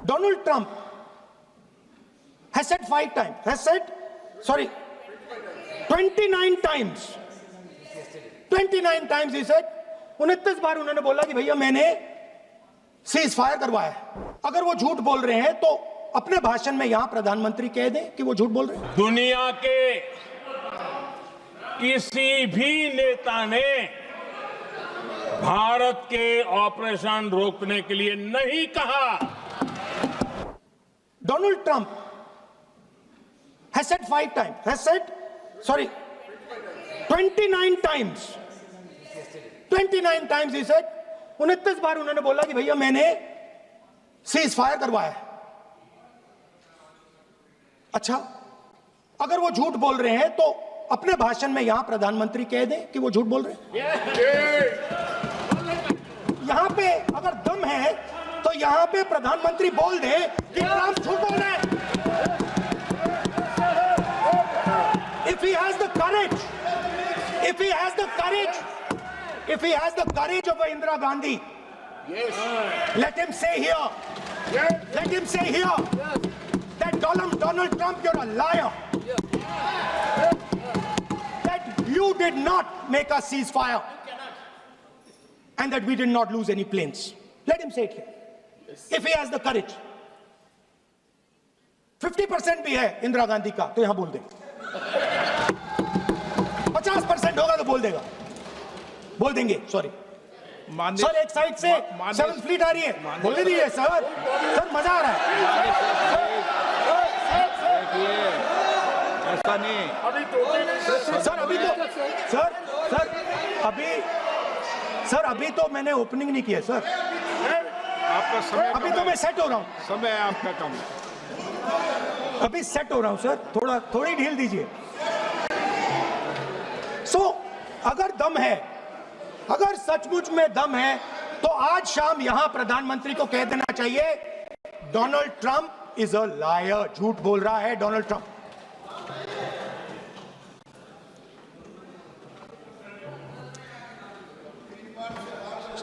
Donald Trump has said 29 times. 29 times he said, 29 बार उन्होंने बोला कि भैया मैंने सीज फायर करवाया। अगर वो झूठ बोल रहे हैं तो अपने भाषण में यहां प्रधानमंत्री कह दें कि वो झूठ बोल रहे हैं। दुनिया के किसी भी नेता ने भारत के ऑपरेशन रोकने के लिए नहीं कहा। Donald Trump has said 29 times. 29 times he said, 29 बार उन्होंने बोला कि भैया मैंने सीज फायर करवाया। अच्छा, अगर वो झूठ बोल रहे हैं तो अपने भाषण में यहां प्रधानमंत्री कह दें कि वो झूठ बोल रहे हैं। यहां पे अगर दम है तो यहां पे प्रधानमंत्री बोल दे कि ट्रंप झूठ बोल रहे हैं। If he has the courage of Indira Gandhi, let him say here that Donald Trump, you're a liar. That you did not make a ceasefire and that we did not lose any planes. Let him say it here. If he has the courage. 50% भी है इंदिरा गांधी का तो यहां बोल दे। 50% होगा तो बोल देंगे। सॉरी सर, एक साइड से 7th फ्लीट आ रही है, बोलने दीजिए सर मजा आ रहा है। ऐसा नहीं सर अभी तो मैंने ओपनिंग नहीं किया सर। आपका समय अभी तो मैं सेट हो रहा हूँ। समय आपका कम, अभी सेट हो रहा हूं सर, थोड़ी ढील दीजिए। अगर सचमुच में दम है तो आज शाम यहां प्रधानमंत्री को कह देना चाहिए Donald Trump is a liar, झूठ बोल रहा है डोनाल्ड ट्रंप।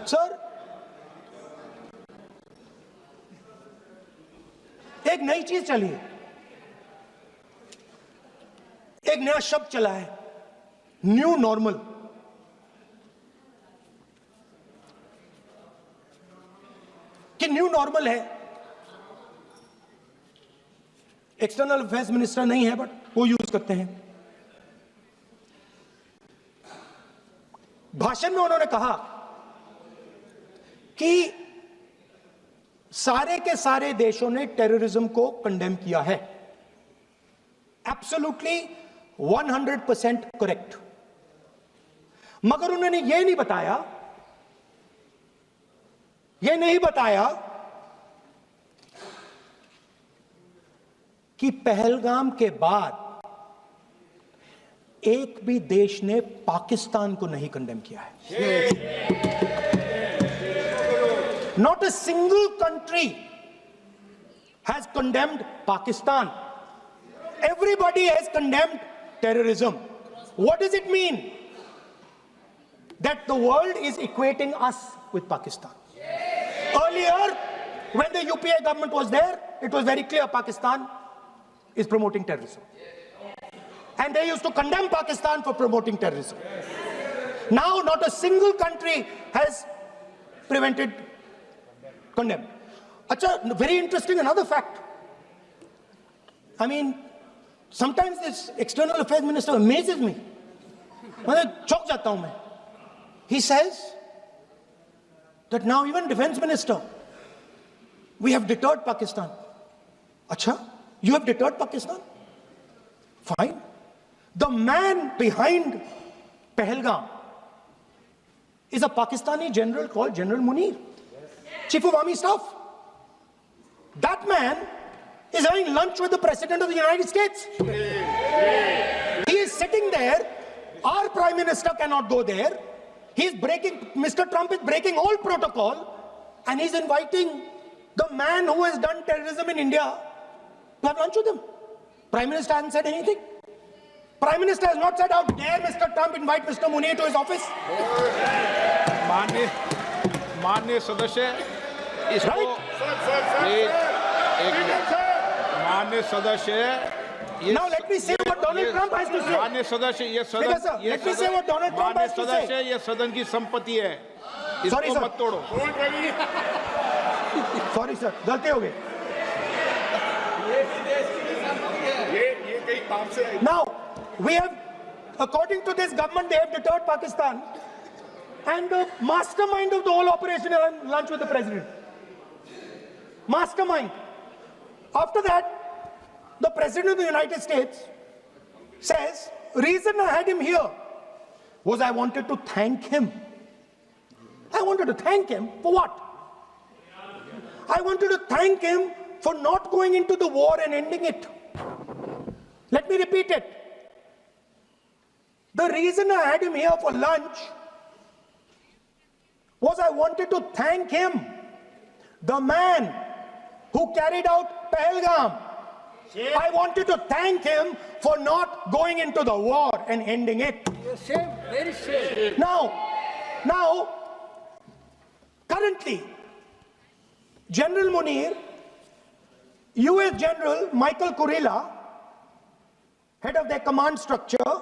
सर, एक नई चीज चली है, एक नया शब्द चला है, न्यू नॉर्मल। कि न्यू नॉर्मल है, एक्सटर्नल अफेयर्स मिनिस्टर नहीं है बट वो यूज करते हैं। भाषण में उन्होंने कहा कि सारे के सारे देशों ने टेररिज्म को कंडेम किया है। Absolutely 100% correct. मगर उन्होंने यह नहीं बताया कि पहलगाम के बाद एक भी देश ने पाकिस्तान को नहीं कंडेम किया है। Not a single country has condemned Pakistan. Everybody has condemned terrorism. What does it mean? That the world is equating us with Pakistan. Earlier, when the UPA government was there, it was very clear Pakistan is promoting terrorism. And they used to condemn Pakistan for promoting terrorism. Now, not a single country has condemned. Achha, very interesting, another fact. I mean, sometimes this external affairs minister amazes me. चौंक जाता हूं मैं. He says that now even defense minister, we have deterred Pakistan. Achha, you have deterred Pakistan? Fine. The man behind Pahalgam is a Pakistani general called General Munir, Chief of Army Staff. That man is having lunch with the President of the United States. He is sitting there. Our Prime Minister cannot go there. Mr. Trump is breaking all protocol, and he's inviting the man who has done terrorism in India to have lunch with him. Prime Minister hasn't said anything. Prime Minister has not said, how dare Mr. Trump invite Mr. Munir to his office. माननीय सदस्य, Right? माननीय सदस्य ये Now let me say what Donald Trump has to say. माननीय सदस्य ये Speaker, sir, सदन ये let me say what Donald Trump माननीय has to सदस्य say. ये सदन की संपत्ति है, Sorry, इसको sir. मत तोड़ो। Sorry sir, गलती हो गई. ये कहीं काम से Now, we have, according to this government, they have deterred Pakistan. And the mastermind of the whole operation is on lunch with the president. Mastermind. After that, the president of the United States says, reason I had him here was I wanted to thank him. I wanted to thank him for what? I wanted to thank him for not going into the war and ending it. Let me repeat it. The reason I had him here for lunch was I wanted to thank him, the man who carried out Pahalgam. I wanted to thank him for not going into the war and ending it. Shame, very shame. Now, currently, General Munir, US General Michael Kurilla, head of their command structure,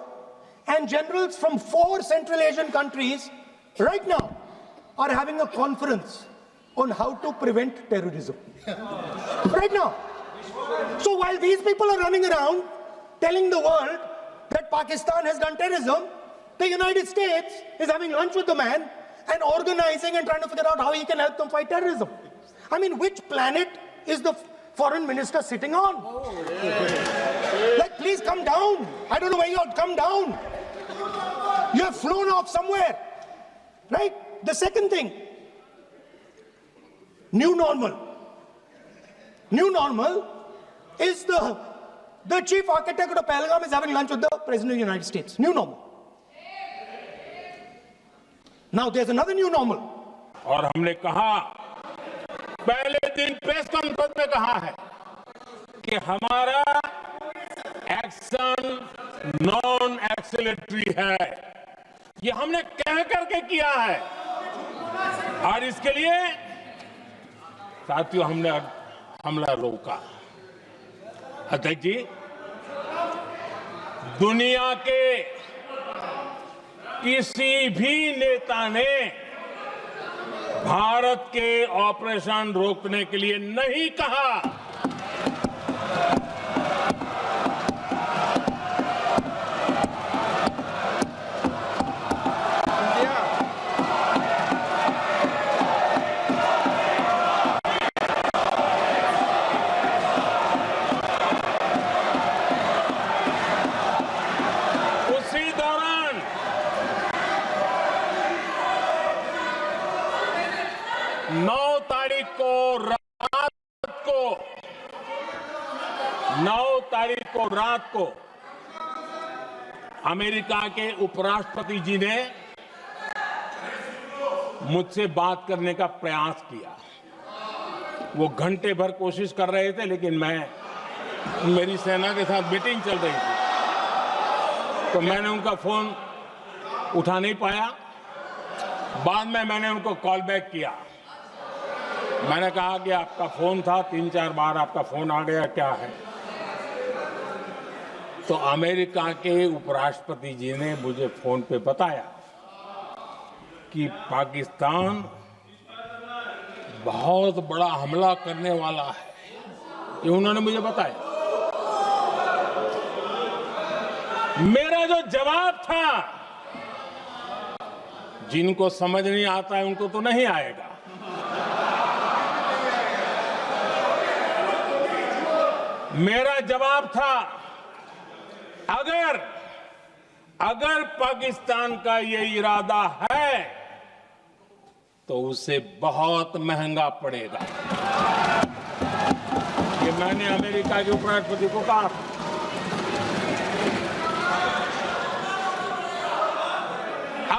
and generals from 4 Central Asian countries right now are having a conference on how to prevent terrorism. Right now. So while these people are running around telling the world that Pakistan has done terrorism, the United States is having lunch with the man and organizing and trying to figure out how he can help them fight terrorism. I mean, which planet is the foreign minister sitting on? Like, please come down. I don't know where you are. Come down. You have flown off somewhere. Right? The second thing, new normal. New normal is the chief architect of Pahalgam is having lunch with the President of the United States. New normal. Now there's another new normal. और हमने कहा, पहले दिन press conference में कहा है कि हमारा एक्शन नॉन एक्सेलेटरी है. ये हमने कह करके किया है और इसके लिए साथियों हमने हमला रोका. अध्यक्ष जी, दुनिया के किसी भी नेता ने भारत के ऑपरेशन रोकने के लिए नहीं कहा. उसी दौरान 9 तारीख को रात को अमेरिका के उपराष्ट्रपति जी ने मुझसे बात करने का प्रयास किया. वो घंटे भर कोशिश कर रहे थे, लेकिन मेरी सेना के साथ मीटिंग चल रही थी, तो मैंने उनका फोन उठा नहीं पाया. बाद में मैंने उनको कॉल बैक किया. मैंने कहा कि आपका फोन था, 3-4 बार आपका फोन आ गया, क्या है? तो अमेरिका के उपराष्ट्रपति जी ने मुझे फोन पे बताया कि पाकिस्तान बहुत बड़ा हमला करने वाला है. ये उन्होंने मुझे बताया. मेरा जो जवाब था, जिनको समझ नहीं आता है उनको तो नहीं आएगा. मेरा जवाब था, अगर पाकिस्तान का ये इरादा है तो उसे बहुत महंगा पड़ेगा. ये मैंने अमेरिका के उपराष्ट्रपति को कहा.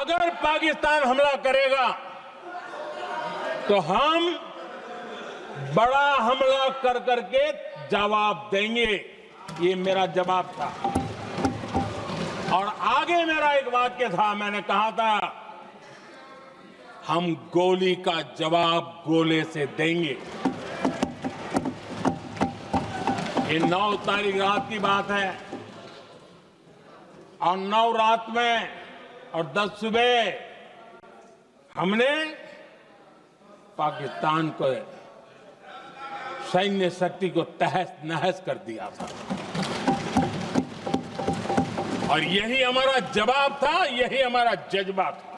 अगर पाकिस्तान हमला करेगा तो हम बड़ा हमला कर करके जवाब देंगे. ये मेरा जवाब था. और आगे मेरा एक वाक्य था, मैंने कहा था, हम गोली का जवाब गोले से देंगे. ये 9 तारीख रात की बात है और 9 रात में और 10 सुबह हमने पाकिस्तान को सैन्य शक्ति को तहस नहस कर दिया था और यही हमारा जवाब था, यही हमारा जज्बा था।